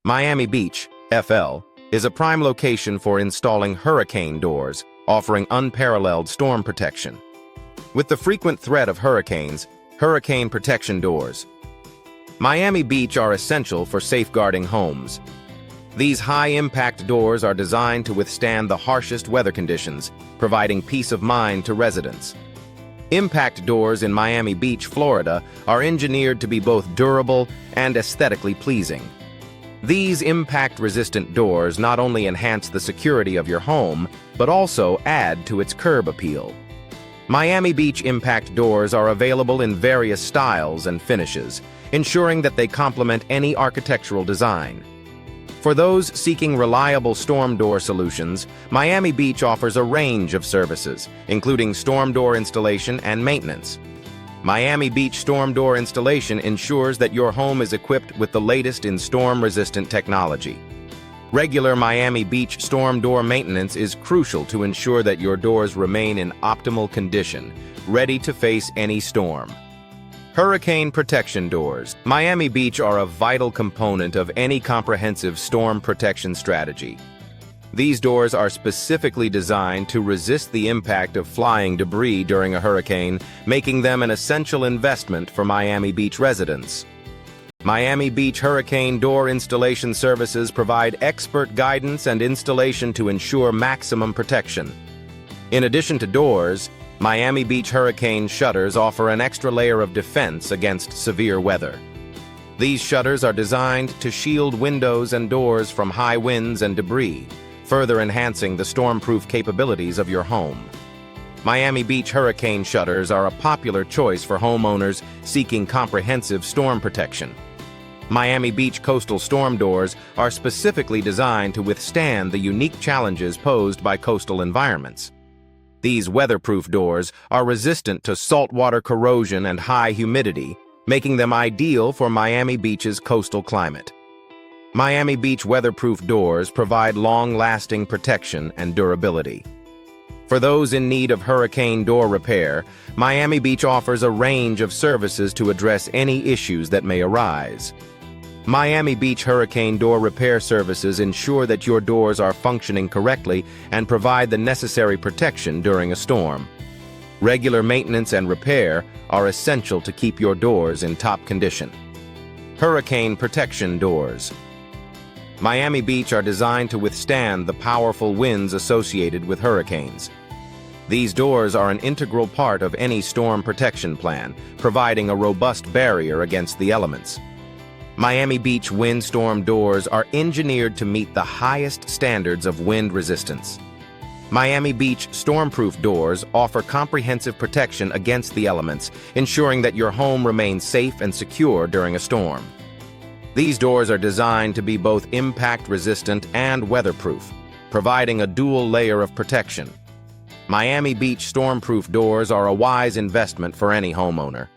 Miami Beach, FL, is a prime location for installing hurricane doors, offering unparalleled storm protection. With the frequent threat of hurricanes, hurricane protection doors. Miami Beach are essential for safeguarding homes. These high-impact doors are designed to withstand the harshest weather conditions, providing peace of mind to residents. Impact doors in Miami Beach, Florida, are engineered to be both durable and aesthetically pleasing. These impact-resistant doors not only enhance the security of your home, but also add to its curb appeal. Miami Beach impact doors are available in various styles and finishes, ensuring that they complement any architectural design. For those seeking reliable storm door solutions, Miami Beach offers a range of services, including storm door installation and maintenance. Miami Beach storm door installation ensures that your home is equipped with the latest in storm-resistant technology. Regular Miami Beach storm door maintenance is crucial to ensure that your doors remain in optimal condition, ready to face any storm. Hurricane protection doors. Miami Beach are a vital component of any comprehensive storm protection strategy. These doors are specifically designed to resist the impact of flying debris during a hurricane, making them an essential investment for Miami Beach residents. Miami Beach hurricane door installation services provide expert guidance and installation to ensure maximum protection. In addition to doors, Miami Beach hurricane shutters offer an extra layer of defense against severe weather. These shutters are designed to shield windows and doors from high winds and debris, further enhancing the storm-proof capabilities of your home. Miami Beach hurricane shutters are a popular choice for homeowners seeking comprehensive storm protection. Miami Beach coastal storm doors are specifically designed to withstand the unique challenges posed by coastal environments. These weatherproof doors are resistant to saltwater corrosion and high humidity, making them ideal for Miami Beach's coastal climate. Miami Beach weatherproof doors provide long-lasting protection and durability. For those in need of hurricane door repair, Miami Beach offers a range of services to address any issues that may arise. Miami Beach hurricane door repair services ensure that your doors are functioning correctly and provide the necessary protection during a storm. Regular maintenance and repair are essential to keep your doors in top condition. Hurricane protection doors. Miami Beach are designed to withstand the powerful winds associated with hurricanes. These doors are an integral part of any storm protection plan, providing a robust barrier against the elements. Miami Beach windstorm doors are engineered to meet the highest standards of wind resistance. Miami Beach stormproof doors offer comprehensive protection against the elements, ensuring that your home remains safe and secure during a storm. These doors are designed to be both impact-resistant and weatherproof, providing a dual layer of protection. Miami Beach stormproof doors are a wise investment for any homeowner.